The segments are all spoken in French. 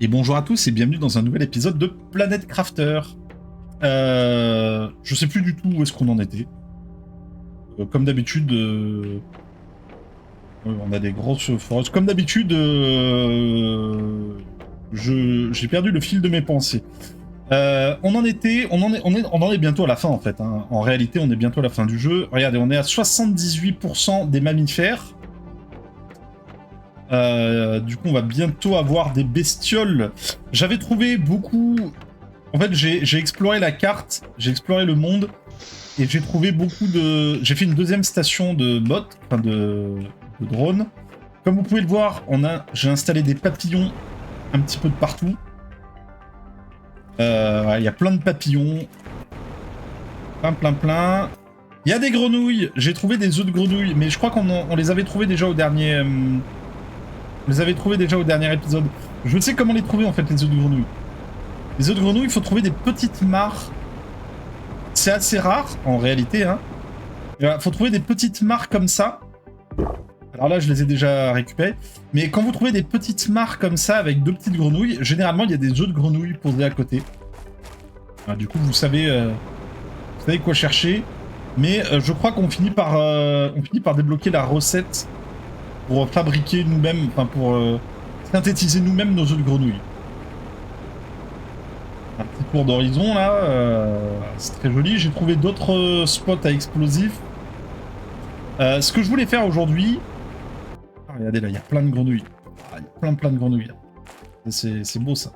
Et bonjour à tous et bienvenue dans un nouvel épisode de Planet Crafter. Je sais plus du tout où est-ce qu'on en était. Comme d'habitude, on a des grosses forêts. Comme d'habitude, j'ai perdu le fil de mes pensées. On en est bientôt à la fin en fait. Hein. En réalité, on est bientôt à la fin du jeu. Regardez, on est à 78% des mammifères. Du coup, on va bientôt avoir des bestioles. J'avais trouvé beaucoup... En fait, j'ai exploré la carte, j'ai exploré le monde, et j'ai trouvé beaucoup de... J'ai fait une deuxième station de bots, enfin de drones. Comme vous pouvez le voir, j'ai installé des papillons un petit peu de partout. Il y a plein de papillons. Plein. Il y a des grenouilles. J'ai trouvé des œufs de grenouilles, mais je crois qu'on les avait trouvés déjà au dernier... On les avait trouvés déjà au dernier épisode. Je sais comment les trouver en fait, les œufs de grenouille. Les œufs de grenouille, il faut trouver des petites mares. C'est assez rare en réalité. Hein. Il faut trouver des petites mares comme ça. Alors là, je les ai déjà récupérées. Mais quand vous trouvez des petites mares comme ça avec deux petites grenouilles, généralement il y a des œufs de grenouille posés à côté. Alors, du coup, vous savez quoi chercher. Mais je crois qu'on finit par débloquer la recette pour fabriquer nous-mêmes, enfin pour synthétiser nous-mêmes nos œufs de grenouille. Un petit tour d'horizon là, c'est très joli. J'ai trouvé d'autres spots à explosifs. Ce que je voulais faire aujourd'hui... Ah, regardez là, il y a plein de grenouilles. Ah, il y a plein de grenouilles là. C'est beau ça.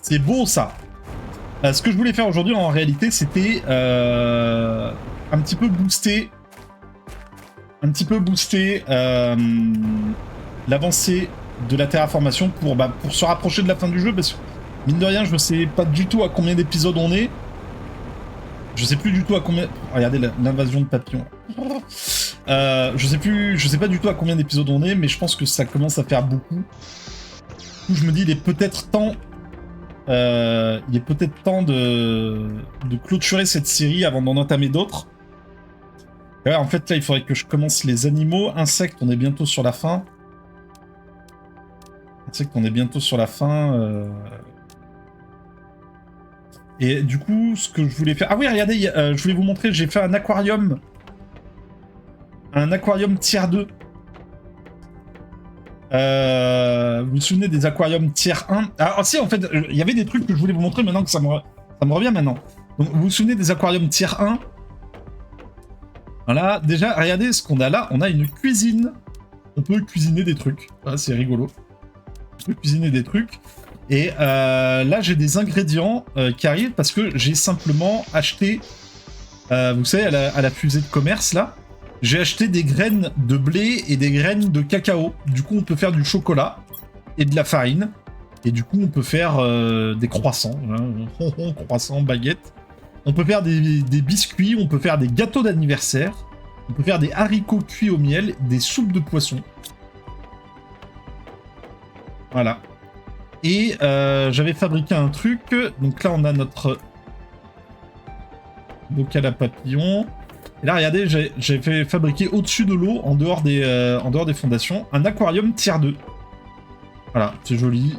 C'est beau ça. Ce que je voulais faire aujourd'hui en réalité c'était un petit peu booster l'avancée de la terraformation pour se rapprocher de la fin du jeu, parce que mine de rien je sais pas du tout à combien d'épisodes on est. Je sais plus du tout à combien... Regardez l'invasion de papillons. Je sais pas du tout à combien d'épisodes on est, mais je pense que ça commence à faire beaucoup. Du coup, je me dis il est peut-être temps de clôturer cette série avant d'en entamer d'autres. Ouais, en fait, là, il faudrait que je commence les animaux. Insectes, on est bientôt sur la fin. Et du coup, ce que je voulais faire... Ah oui, regardez, je voulais vous montrer, j'ai fait un aquarium. Un aquarium tier 2. Vous vous souvenez des aquariums tier 1? Ah si, en fait, il y avait des trucs que je voulais vous montrer maintenant que ça me revient maintenant. Donc, vous vous souvenez des aquariums tier 1? Voilà, déjà, regardez ce qu'on a là. On a une cuisine. On peut cuisiner des trucs. Ah, c'est rigolo. On peut cuisiner des trucs. Et là, j'ai des ingrédients qui arrivent parce que j'ai simplement acheté, vous savez, à la fusée de commerce, là, j'ai acheté des graines de blé et des graines de cacao. Du coup, on peut faire du chocolat et de la farine. Et du coup, on peut faire des croissants. Hein, croissants, baguettes. On peut faire des biscuits, on peut faire des gâteaux d'anniversaire. On peut faire des haricots cuits au miel, des soupes de poisson. Voilà. Et j'avais fabriqué un truc. Donc là, on a notre bocal à papillons. Et là, regardez, j'ai fait fabriquer au-dessus de l'eau, en dehors des fondations, un aquarium tier 2. Voilà, c'est joli.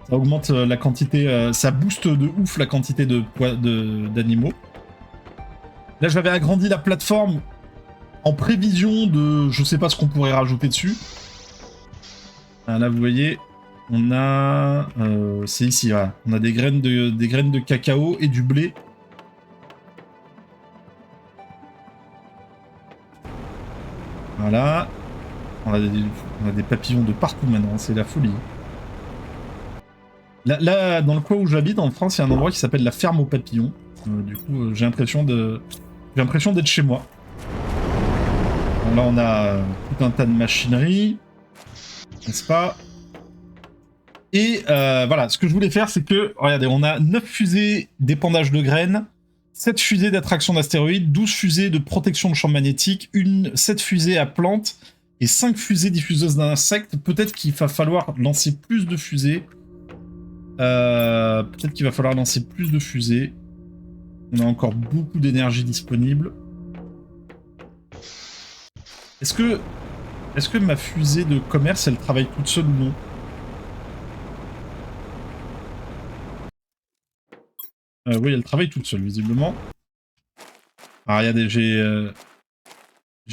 Ça augmente la quantité, ça booste de ouf la quantité d'animaux. Là, j'avais agrandi la plateforme en prévision de... Je sais pas ce qu'on pourrait rajouter dessus. Là, vous voyez... On a... c'est ici, voilà. On a des graines de cacao et du blé. Voilà. On a des papillons de partout maintenant, c'est la folie. Là, dans le coin où j'habite, en France, il y a un endroit qui s'appelle la ferme aux papillons. Du coup, j'ai l'impression d'être chez moi. Bon, là, on a tout un tas de machinerie. N'est-ce pas ? Et voilà, ce que je voulais faire, c'est que, regardez, on a 9 fusées d'épandage de graines, 7 fusées d'attraction d'astéroïdes, 12 fusées de protection de champs magnétiques, 7 fusées à plantes et 5 fusées diffuseuses d'insectes. Peut-être qu'il va falloir lancer plus de fusées. On a encore beaucoup d'énergie disponible. Est-ce que Est-ce que ma fusée de commerce, elle travaille toute seule ou non? Oui, elle travaille toute seule, visiblement. Alors, regardez, j'ai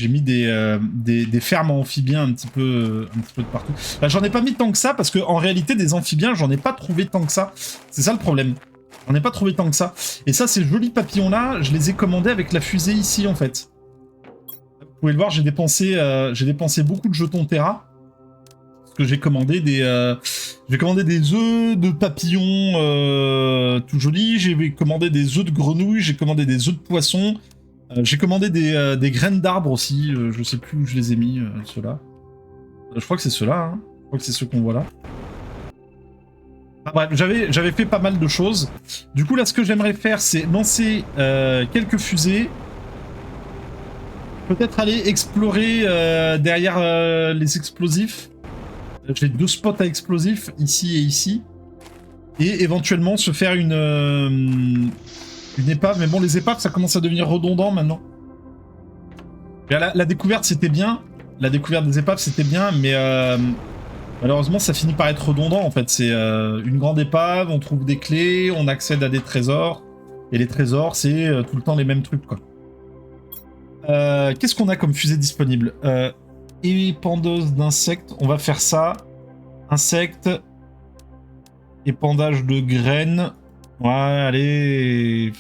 mis des fermes amphibiens un petit peu de partout. Bah, j'en ai pas mis tant que ça, parce qu'en réalité, des amphibiens, j'en ai pas trouvé tant que ça. C'est ça le problème. J'en ai pas trouvé tant que ça. Et ça, ces jolis papillons-là, je les ai commandés avec la fusée ici, en fait. Vous pouvez le voir, j'ai dépensé beaucoup de jetons Terra. Parce que j'ai commandé des œufs de papillons tout jolis, j'ai commandé des œufs de grenouilles, j'ai commandé des œufs de poisson, j'ai commandé des graines d'arbres aussi, je sais plus où je les ai mis, ceux-là. Je crois que c'est ceux-là, hein. Je crois que c'est ceux qu'on voit là. Ah, bref, j'avais fait pas mal de choses. Du coup, là, ce que j'aimerais faire, c'est lancer quelques fusées. Peut-être aller explorer derrière les explosifs. J'ai 2 spots à explosifs, ici et ici. Et éventuellement se faire une épave. Mais bon, les épaves, ça commence à devenir redondant maintenant. La découverte, c'était bien. La découverte des épaves, c'était bien, mais malheureusement, ça finit par être redondant, en fait. C'est une grande épave, on trouve des clés, on accède à des trésors. Et les trésors, c'est tout le temps les mêmes trucs, quoi. Qu'est-ce qu'on a comme fusée disponible? Épandeuse d'insectes, on va faire ça. Insectes. Épandage de graines. Ouais, allez.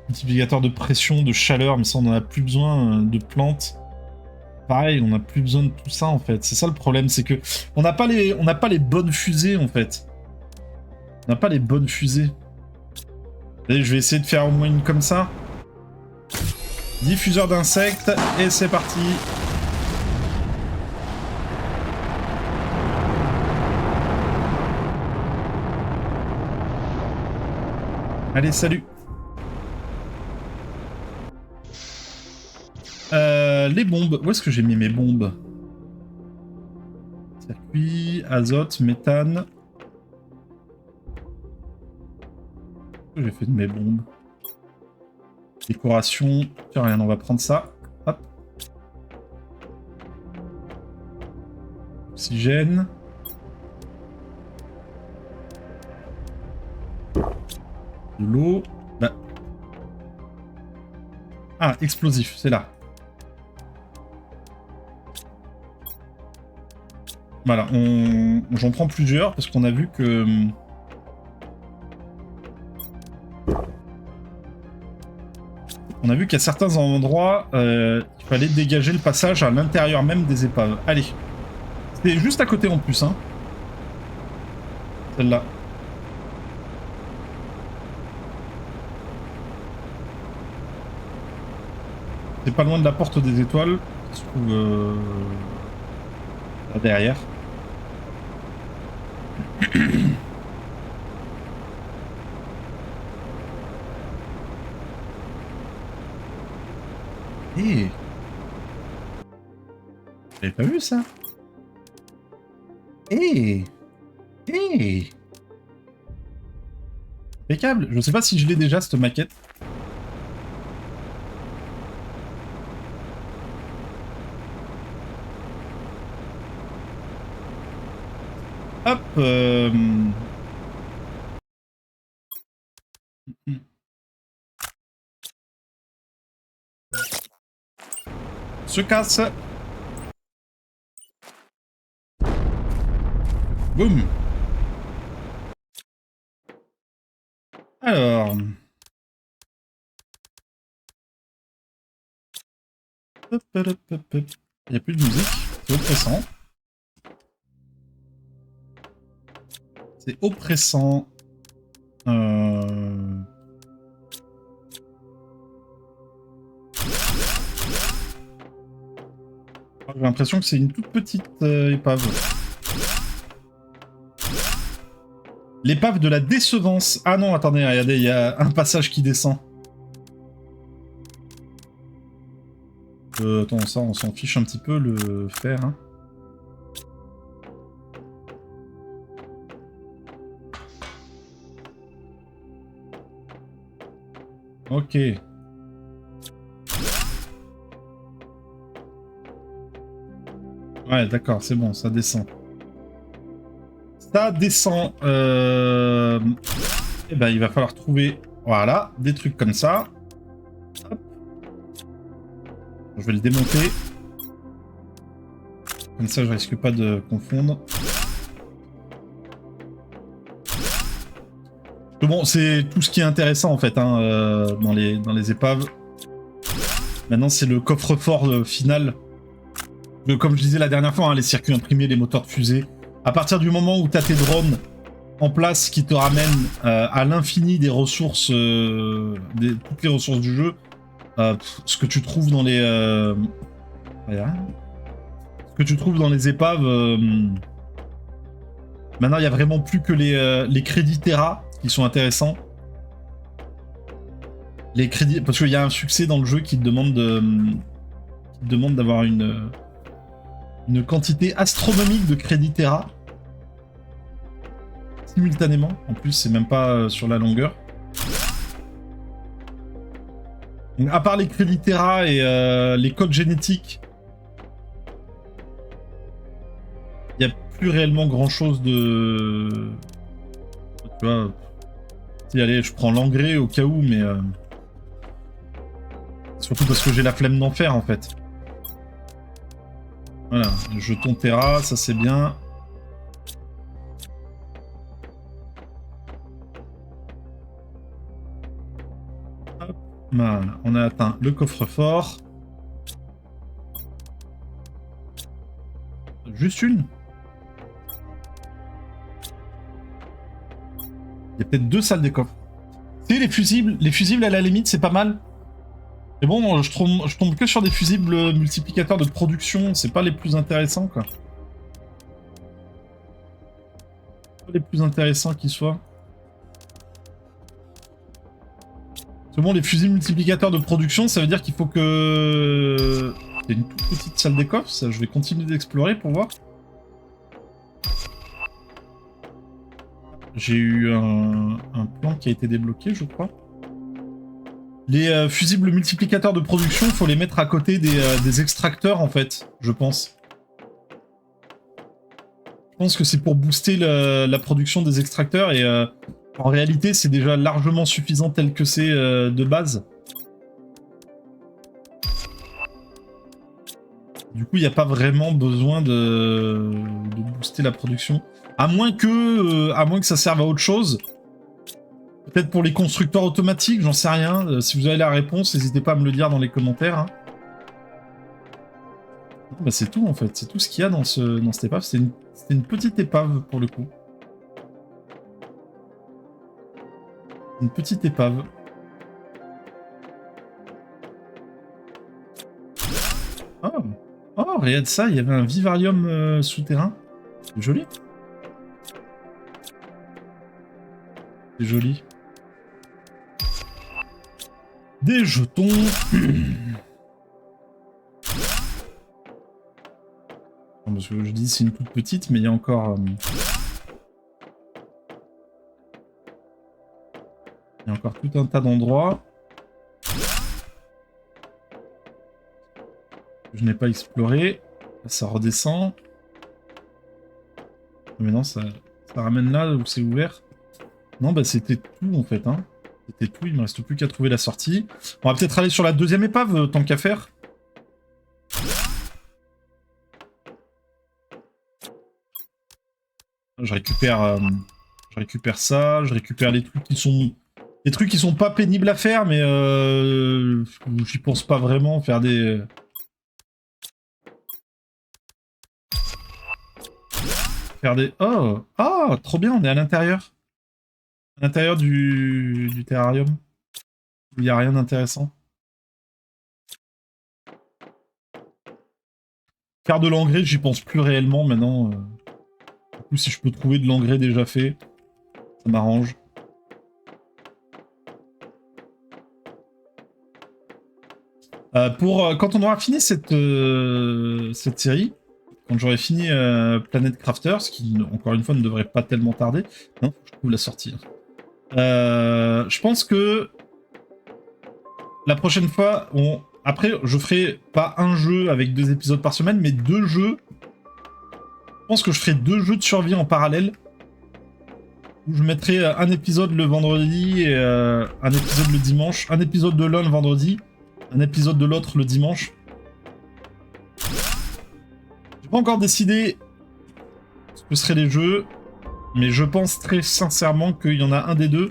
Multiplicateur de pression, de chaleur, mais ça on en a plus besoin de plantes. Pareil, on n'a plus besoin de tout ça en fait. C'est ça le problème, c'est que on n'a pas les bonnes fusées en fait. On n'a pas les bonnes fusées. Allez, je vais essayer de faire au moins une comme ça. Diffuseur d'insectes, et c'est parti. Allez, salut. Les bombes. Où est-ce que j'ai mis mes bombes? Circuit, azote, méthane. Qu'est-ce que j'ai fait de mes bombes? Décoration. Tiens, rien, on va prendre ça. Hop. Oxygène. De l'eau. Bah. Ah, explosif, c'est là. Voilà, j'en prends plusieurs parce qu'on a vu que... On a vu qu'à certains endroits, il fallait dégager le passage à l'intérieur même des épaves. Allez. C'était juste à côté en plus, hein. Celle-là. C'est pas loin de la porte des étoiles, qui se trouve là derrière. Eh, j'avais pas vu ça. Eh, eh, impeccable. Je sais pas si je l'ai déjà cette maquette. Hop. Se casse. Boum. Alors. Hop, hop, hop, hop. Il n'y a plus de musique. C'est oppressant. C'est oppressant. J'ai l'impression que c'est une toute petite épave. L'épave de la décevance. Ah non, attendez, regardez, il y a un passage qui descend. Attends, ça, on s'en fiche un petit peu, le fer. Hein. Ok. Ouais, d'accord, c'est bon, ça descend. Ça descend. Et ben, il va falloir trouver, voilà, des trucs comme ça. Hop. Je vais le démonter. Comme ça, je risque pas de confondre. Bon, c'est tout ce qui est intéressant en fait hein, dans les épaves. Maintenant, c'est le coffre-fort final. Comme je disais la dernière fois, hein, les circuits imprimés, les moteurs de fusée. À partir du moment où tu as tes drones en place qui te ramènent à l'infini des ressources, toutes les ressources du jeu, ce que tu trouves dans les... voilà. Ce que tu trouves dans les épaves... maintenant, il n'y a vraiment plus que les crédits Terra qui sont intéressants. Les crédits... Parce qu'il y a un succès dans le jeu qui te demande d'avoir une quantité astronomique de crédits Terra. Simultanément. En plus, c'est même pas sur la longueur. Donc, à part les crédits Terra et les codes génétiques, il n'y a plus réellement grand chose de... Tu vois... Si, allez, je prends l'engrais au cas où, mais... Surtout parce que j'ai la flemme d'en faire, en fait. Voilà, le jeton Terra, ça c'est bien. Hop, voilà, on a atteint le coffre-fort. Juste une. Il y a peut-être 2 salles des coffres. Tu sais, les fusibles à la limite, c'est pas mal. Mais bon, je tombe que sur des fusibles multiplicateurs de production, c'est pas les plus intéressants, quoi. Pas les plus intéressants qui soient. C'est bon, les fusibles multiplicateurs de production, ça veut dire qu'il faut que... Il y a une toute petite salle des coffres, ça, je vais continuer d'explorer pour voir. J'ai eu un plan qui a été débloqué, je crois. Les fusibles multiplicateurs de production, il faut les mettre à côté des extracteurs, en fait, je pense. Je pense que c'est pour booster la production des extracteurs, et en réalité, c'est déjà largement suffisant tel que c'est de base. Du coup, il n'y a pas vraiment besoin de booster la production. À moins que ça serve à autre chose. Peut-être pour les constructeurs automatiques, j'en sais rien. Si vous avez la réponse, n'hésitez pas à me le dire dans les commentaires. Hein. Bah, c'est tout en fait, c'est tout ce qu'il y a dans cette épave. C'était une petite épave pour le coup. Une petite épave. Oh, oh regarde ça, il y avait un vivarium souterrain. C'est joli. C'est joli. Des jetons. Parce que je dis c'est une toute petite, mais il y a encore... il y a encore tout un tas d'endroits. Je n'ai pas exploré. Ça redescend. Mais non, ça ramène là où c'est ouvert. Non, bah c'était tout en fait. Hein. C'était tout, il ne me reste plus qu'à trouver la sortie. On va peut-être aller sur la deuxième épave, tant qu'à faire. Je récupère ça, je récupère les trucs qui sont... Les trucs qui sont pas pénibles à faire, mais j'y pense pas vraiment, faire des... Oh! Ah! Trop bien, on est à l'intérieur. À l'intérieur du terrarium. Il n'y a rien d'intéressant. Faire de l'engrais, j'y pense plus réellement maintenant. Du coup, si je peux trouver de l'engrais déjà fait, ça m'arrange. Quand on aura fini cette série, quand j'aurai fini Planet Crafters, qui encore une fois ne devrait pas tellement tarder, non, je trouve la sortie. Je pense que la prochaine fois, après, je ferai pas un jeu avec 2 épisodes par semaine, mais 2 jeux pense que je ferai 2 jeux de survie en parallèle. Où je mettrai un épisode le vendredi et un épisode le dimanche. Un épisode de l'un le vendredi, un épisode de l'autre le dimanche. J'ai pas encore décidé ce que seraient les jeux, mais je pense très sincèrement qu'il y en a un des deux.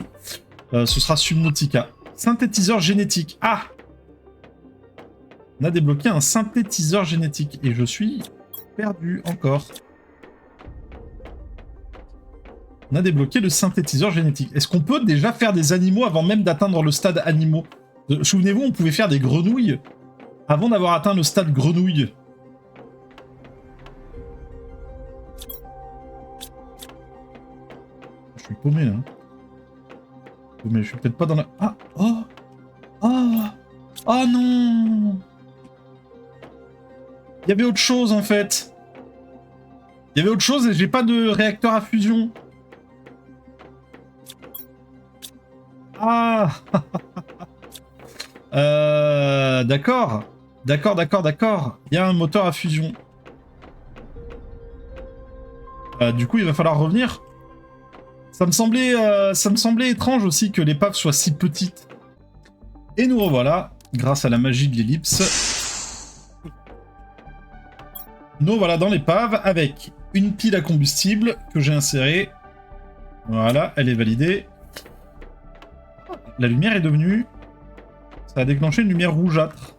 Ce sera Subnautica. Synthétiseur génétique. Ah! On a débloqué un synthétiseur génétique et je suis perdu encore. On a débloqué le synthétiseur génétique. Est-ce qu'on peut déjà faire des animaux avant même d'atteindre le stade animaux? Souvenez-vous, on pouvait faire des grenouilles avant d'avoir atteint le stade grenouille. Je suis paumé là. Mais je suis peut-être pas dans la... Ah! Oh! Oh! Oh non! Il y avait autre chose en fait. Il y avait autre chose et j'ai pas de réacteur à fusion. Ah. D'accord. D'accord. Il y a un moteur à fusion. Du coup, il va falloir revenir. Ça me semblait étrange aussi que l'épave soit si petite. Et nous revoilà, grâce à la magie de l'ellipse. Nous voilà dans l'épave avec une pile à combustible que j'ai insérée. Voilà, elle est validée. La lumière est devenue... Ça a déclenché une lumière rougeâtre.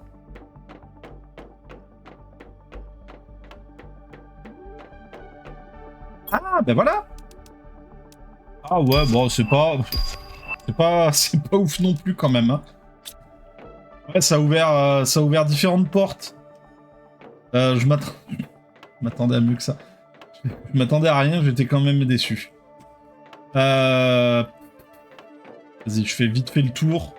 Ah, ben voilà. Ah ouais, bon, c'est pas ouf non plus quand même. Hein. Ouais, ça a ouvert différentes portes. Je m'attendais à mieux que ça. Je m'attendais à rien, j'étais quand même déçu. Vas-y, je fais vite fait le tour.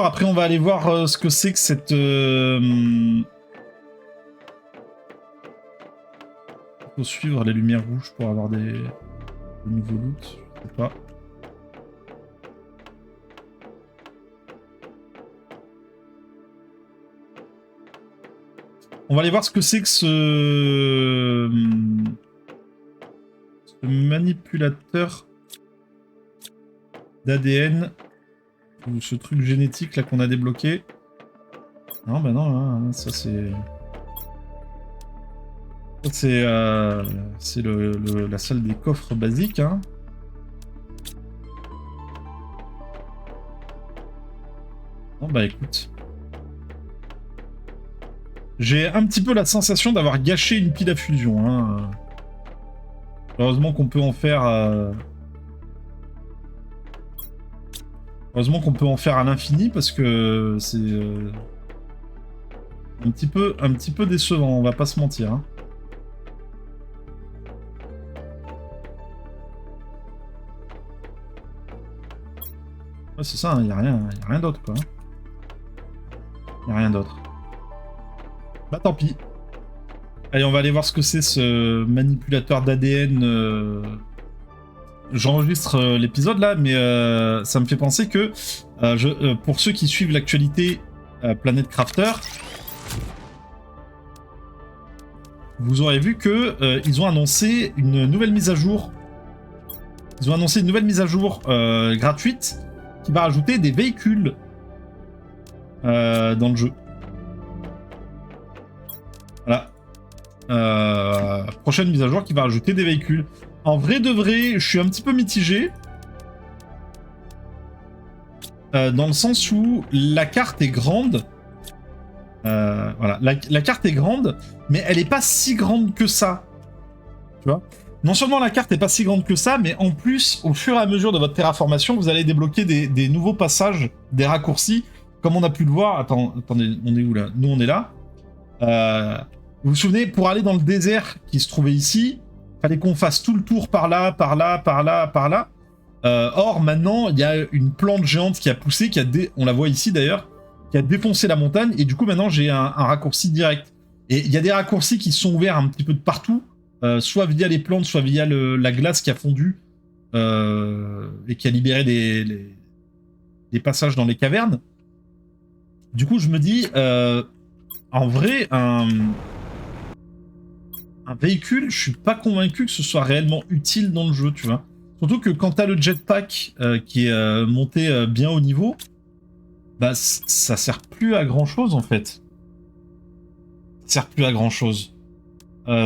Après on va aller voir ce que c'est que cette... Faut suivre les lumières rouges pour avoir des nouveaux loots, je sais pas. On va aller voir ce que c'est que ce manipulateur d'ADN ou ce truc génétique là qu'on a débloqué. Non, bah non, hein, ça c'est... C'est la salle des coffres basiques. Hein. Bon bah écoute. J'ai un petit peu la sensation d'avoir gâché une pile à fusion. Hein. Heureusement qu'on peut en faire... Heureusement qu'on peut en faire à l'infini parce que c'est un petit peu décevant, on va pas se mentir. Hein. Ouais, c'est ça, il n'y a rien d'autre quoi. Il n'y a rien d'autre. Bah tant pis. Allez, on va aller voir ce que c'est ce manipulateur d'ADN. J'enregistre l'épisode là, mais ça me fait penser que pour ceux qui suivent l'actualité Planet Crafter, vous aurez vu que ils ont annoncé une nouvelle mise à jour. Ils ont annoncé une nouvelle mise à jour gratuite qui va rajouter des véhicules dans le jeu. Voilà. Prochaine mise à jour qui va rajouter des véhicules. En vrai de vrai, je suis un petit peu mitigé. Dans le sens où la carte est grande. Voilà, la carte est grande, mais elle n'est pas si grande que ça. Tu vois ? Non seulement la carte n'est pas si grande que ça, mais en plus, au fur et à mesure de votre terraformation, vous allez débloquer des nouveaux passages, des raccourcis, comme on a pu le voir. Attendez, on est où là ? Nous, on est là. Vous vous souvenez, pour aller dans le désert qui se trouvait ici, fallait qu'on fasse tout le tour par là, par là, par là, par là. Or, maintenant, il y a une plante géante qui a poussé, on la voit ici d'ailleurs, qui a défoncé la montagne, et du coup, maintenant, j'ai un raccourci direct. Et il y a des raccourcis qui sont ouverts un petit peu de partout, soit via les plantes, soit via la glace qui a fondu, et qui a libéré des passages dans les cavernes. Du coup, je me dis, en vrai, Un véhicule, je suis pas convaincu que ce soit réellement utile dans le jeu, tu vois. Surtout que quand t'as le jetpack qui est monté bien au niveau, bah ça sert plus à grand chose en fait. Ça sert plus à grand chose.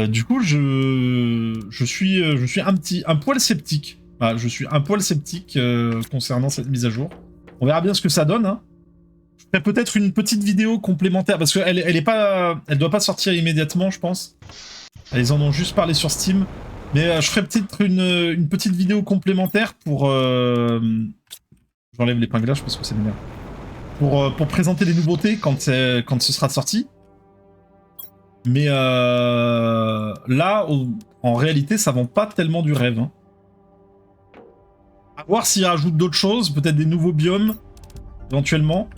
Du coup, je suis un poil sceptique. Voilà, je suis un poil sceptique concernant cette mise à jour. On verra bien ce que ça donne. Hein. Je ferai peut-être une petite vidéo complémentaire parce qu'elle elle doit pas sortir immédiatement, je pense. Ils en ont juste parlé sur Steam. Mais je ferai peut-être une petite vidéo complémentaire pour... J'enlève l'épinglage parce que c'est m'énerve. Pour présenter les nouveautés quand ce sera sorti. Mais là, en réalité, ça vend pas tellement du rêve. Hein. À voir s'ils rajoutent d'autres choses, peut-être des nouveaux biomes, éventuellement.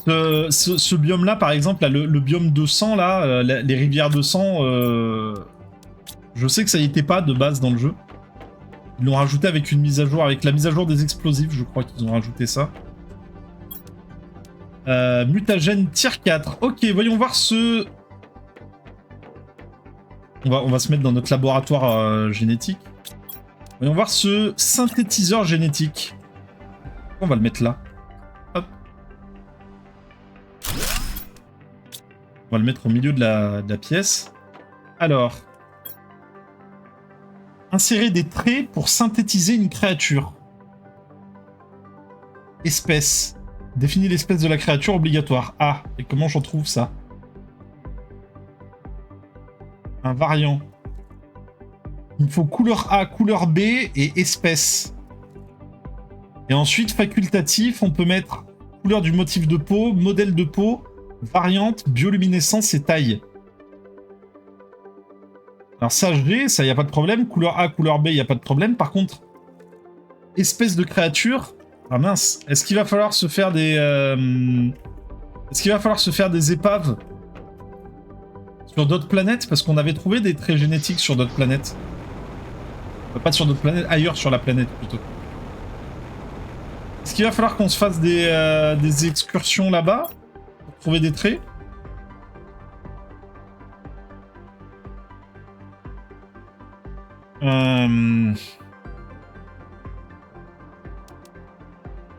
Ce biome-là, par exemple, là, le biome de sang, là, les rivières de sang, je sais que ça y était pas de base dans le jeu. Ils l'ont rajouté avec une mise à jour, avec la mise à jour des explosifs, je crois qu'ils ont rajouté ça. Mutagène tier 4. Ok, voyons voir ce... On va se mettre dans notre laboratoire génétique. Voyons voir ce synthétiseur génétique. On va le mettre là. Hop. On va le mettre au milieu de la pièce. Alors. Insérer des traits pour synthétiser une créature. Espèce. Définir l'espèce de la créature obligatoire. Ah, et comment j'en trouve ça? Un variant. Il me faut couleur A, couleur B et espèce. Et ensuite, facultatif, on peut mettre couleur du motif de peau, modèle de peau, variante, bioluminescence et taille. Alors ça, j'ai, ça, y a pas de problème. Couleur A, couleur B, y a pas de problème. Par contre, espèce de créature... Ah mince, est-ce qu'il va falloir se faire des... Est-ce qu'il va falloir se faire des épaves sur d'autres planètes? Parce qu'on avait trouvé des traits génétiques sur d'autres planètes. Pas sur d'autres planètes, ailleurs sur la planète plutôt. Est-ce qu'il va falloir qu'on se fasse des excursions là-bas pour trouver des traits?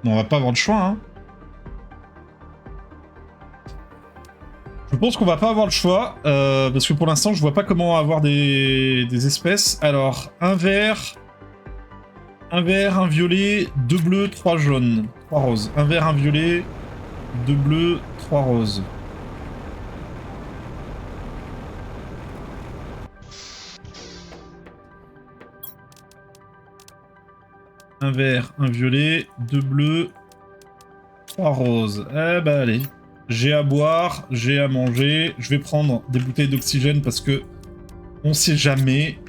Non, on va pas avoir le choix, hein. Je pense qu'on va pas avoir le choix, parce que pour l'instant, je vois pas comment avoir des espèces. Alors, un vert, un violet, 2 bleus, 3 jaunes, 3 roses. Un vert, un violet, 2 bleus, 3 roses. Un vert, un violet, 2 bleus, 3 roses. Eh ben allez. J'ai à boire, j'ai à manger. Je vais prendre des bouteilles d'oxygène parce que on sait jamais.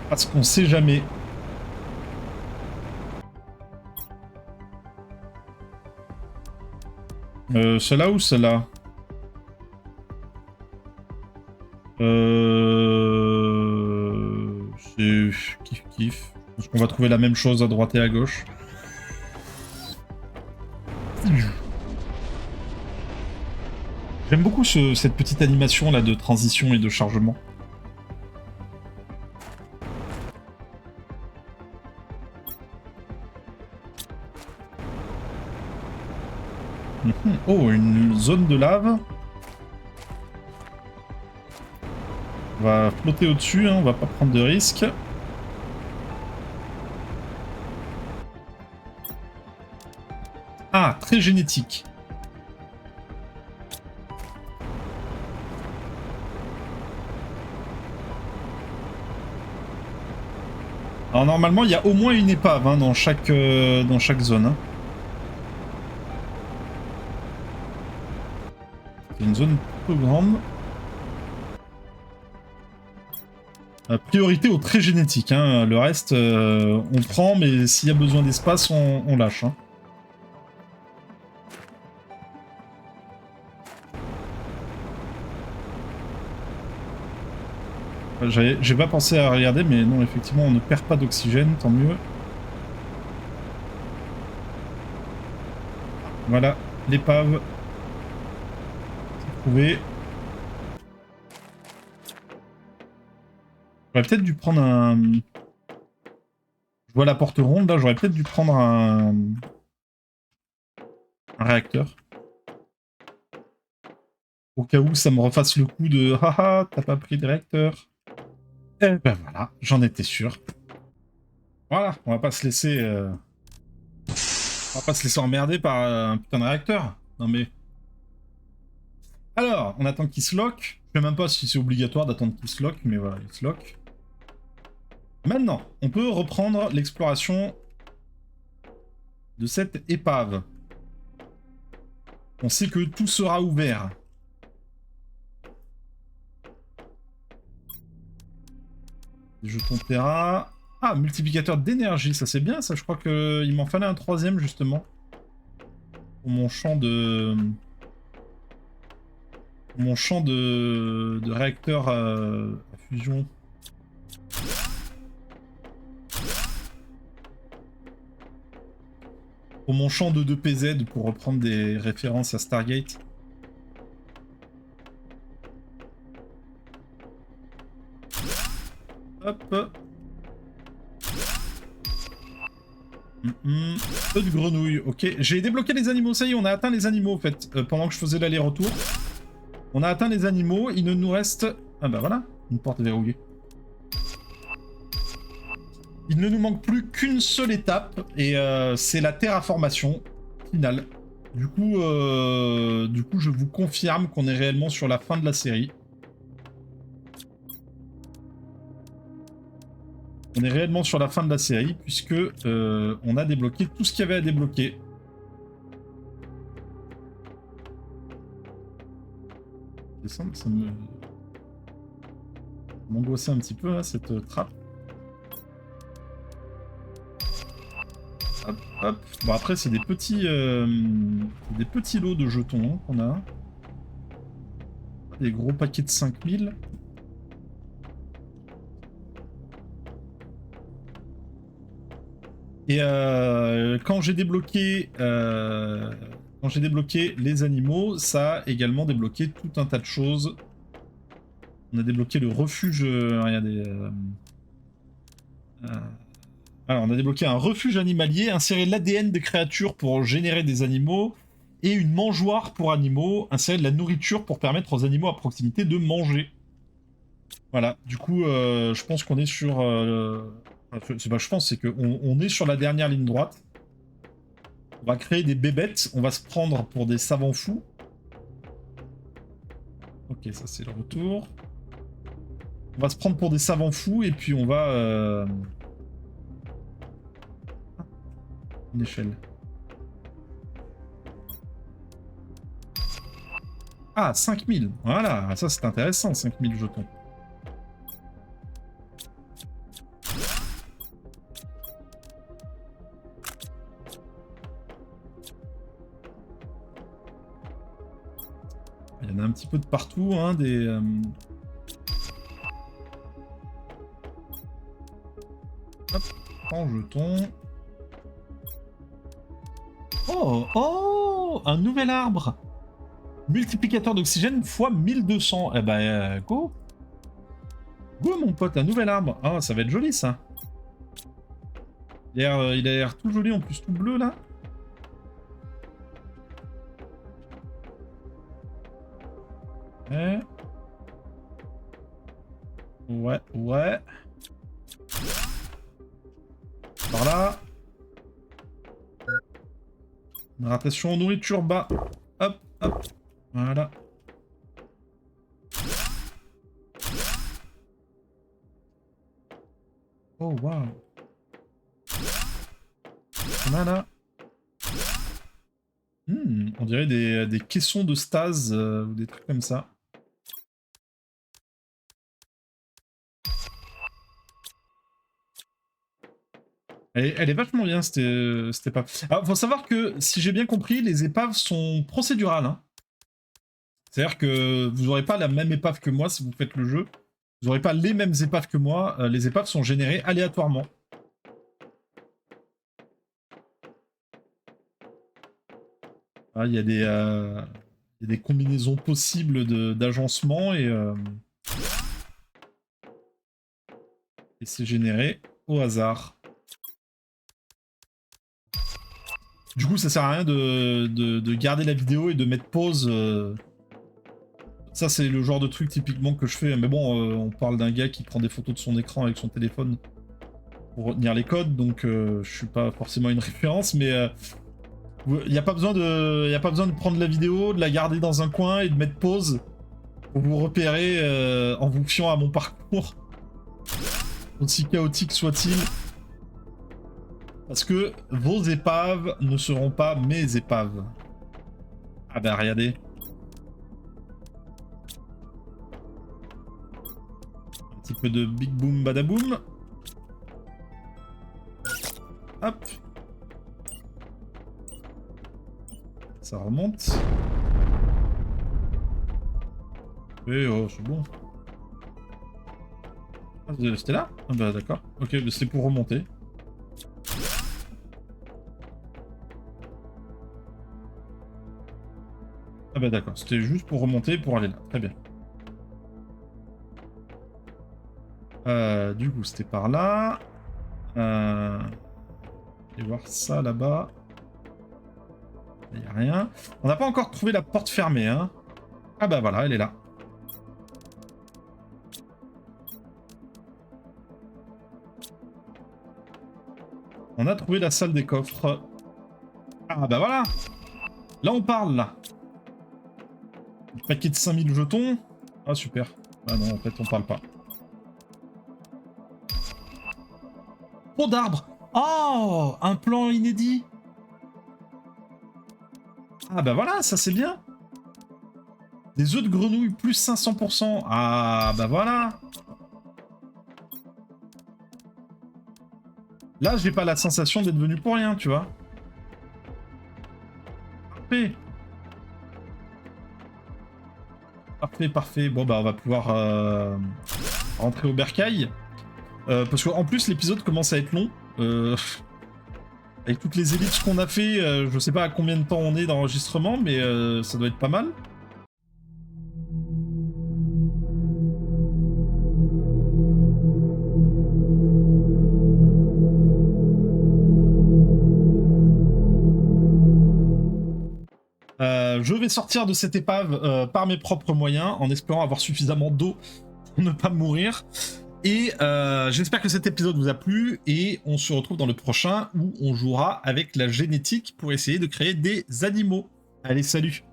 Parce qu'on sait jamais. Celle-là ou celle-là? C'est kiff. Je pense qu'on va trouver la même chose à droite et à gauche. J'aime beaucoup cette petite animation là de transition et de chargement. Oh, une zone de lave. On va flotter au-dessus, hein, on va pas prendre de risques. Ah, très génétique. Alors normalement, il y a au moins une épave hein, dans chaque zone. Hein. C'est une zone plutôt grande. Priorité au trait génétique. Hein. Le reste, on prend, mais s'il y a besoin d'espace, on lâche. Hein. J'ai pas pensé à regarder, mais non, effectivement, on ne perd pas d'oxygène, tant mieux. Voilà, l'épave. C'est trouvé. J'aurais peut-être dû prendre un... Je vois la porte ronde, là, j'aurais peut-être dû prendre un réacteur. Au cas où ça me refasse le coup de haha, t'as pas pris de réacteur. Eh ben voilà, j'en étais sûr. Voilà, on va pas se laisser. On va pas se laisser emmerder par un putain de réacteur. Non mais. Alors, on attend qu'il se lock. Je sais même pas si c'est obligatoire d'attendre qu'il se lock, mais voilà, il se lock. Maintenant, on peut reprendre l'exploration de cette épave. On sait que tout sera ouvert. Des jetons Terra. Ah, multiplicateur d'énergie, ça c'est bien, ça. Je crois qu'il m'en fallait un troisième, justement. Pour mon champ de... Mon champ de réacteur à fusion. Pour mon champ de 2PZ, pour reprendre des références à Stargate. Hop. Peu de grenouilles, ok. J'ai débloqué les animaux, ça y est, on a atteint les animaux en fait, pendant que je faisais l'aller-retour. On a atteint les animaux, il ne nous reste... Ah bah voilà, une porte verrouillée. Il ne nous manque plus qu'une seule étape, et c'est la terraformation finale. Du coup, je vous confirme qu'on est réellement sur la fin de la série. On est réellement sur la fin de la série, puisque on a débloqué tout ce qu'il y avait à débloquer. Ça m'angoissait un petit peu, là, cette trappe. Hop, hop. Bon, après, c'est des petits lots de jetons qu'on a. Des gros paquets de 5000. Et quand j'ai débloqué les animaux, ça a également débloqué tout un tas de choses. On a débloqué le refuge. Regardez. Alors, on a débloqué un refuge animalier, insérer l'ADN des créatures pour générer des animaux, et une mangeoire pour animaux, insérer de la nourriture pour permettre aux animaux à proximité de manger. Voilà, du coup, je pense qu'on est sur... c'est pas je pense, c'est qu'on est sur la dernière ligne droite. On va créer des bébêtes, on va se prendre pour des savants fous. Ok, ça c'est le retour. On va se prendre pour des savants fous, et puis on va... Une échelle. Ah, 5000. Voilà, ça c'est intéressant, 5000 jetons. Il y en a un petit peu de partout, hein, des... Hop, en jetons. Oh, oh, un nouvel arbre. Multiplicateur d'oxygène x 1200. Eh ben, go. Go, mon pote, un nouvel arbre. Ah, ça va être joli, ça. Il a l'air tout joli, en plus, tout bleu, là. Ouais. Ouais, ouais. Par là. Hydratation, nourriture, bas. Hop, hop. Voilà. Oh, waouh. Voilà. On dirait des caissons de stase ou des trucs comme ça. Elle est vachement bien, cette épave. Alors, faut savoir que, si j'ai bien compris, les épaves sont procédurales. Hein. C'est-à-dire que vous n'aurez pas la même épave que moi si vous faites le jeu. Vous n'aurez pas les mêmes épaves que moi. Les épaves sont générées aléatoirement. Ah, il y a des combinaisons possibles d'agencement et c'est généré au hasard. Du coup, ça sert à rien de garder la vidéo et de mettre pause. Ça, c'est le genre de truc typiquement que je fais. Mais bon, on parle d'un gars qui prend des photos de son écran avec son téléphone pour retenir les codes, donc je suis pas forcément une référence, mais il n'y a pas besoin de prendre la vidéo, de la garder dans un coin et de mettre pause pour vous repérer en vous fiant à mon parcours, aussi chaotique soit-il. Parce que vos épaves ne seront pas mes épaves. Ah bah regardez. Un petit peu de big boom badaboom. Hop. Ça remonte. Et oh, c'est bon. Ah, c'était là? Ah bah d'accord. Ok, c'était pour remonter. Ah bah d'accord, c'était juste pour remonter pour aller là. Très bien. Du coup, c'était par là. Et voir ça là-bas. Il n'y a rien. On n'a pas encore trouvé la porte fermée, hein. Ah bah voilà, elle est là. On a trouvé la salle des coffres. Ah bah voilà. Là on parle, là. Un paquet de 5000 jetons. Ah super. Ah non, en fait on parle pas. Trop d'arbres. Oh, un plan inédit. Ah bah voilà, ça c'est bien. Des œufs de grenouille plus 500%. Ah bah voilà. Là, j'ai pas la sensation d'être venu pour rien, tu vois. Parfait. Parfait, parfait. Bon bah on va pouvoir rentrer au bercail. Parce qu'en plus l'épisode commence à être long. Avec toutes les ellipses qu'on a fait, je sais pas à combien de temps on est d'enregistrement, mais ça doit être pas mal. Je vais sortir de cette épave par mes propres moyens, en espérant avoir suffisamment d'eau pour ne pas mourir. Et j'espère que cet épisode vous a plu, et on se retrouve dans le prochain où on jouera avec la génétique pour essayer de créer des animaux. Allez, salut!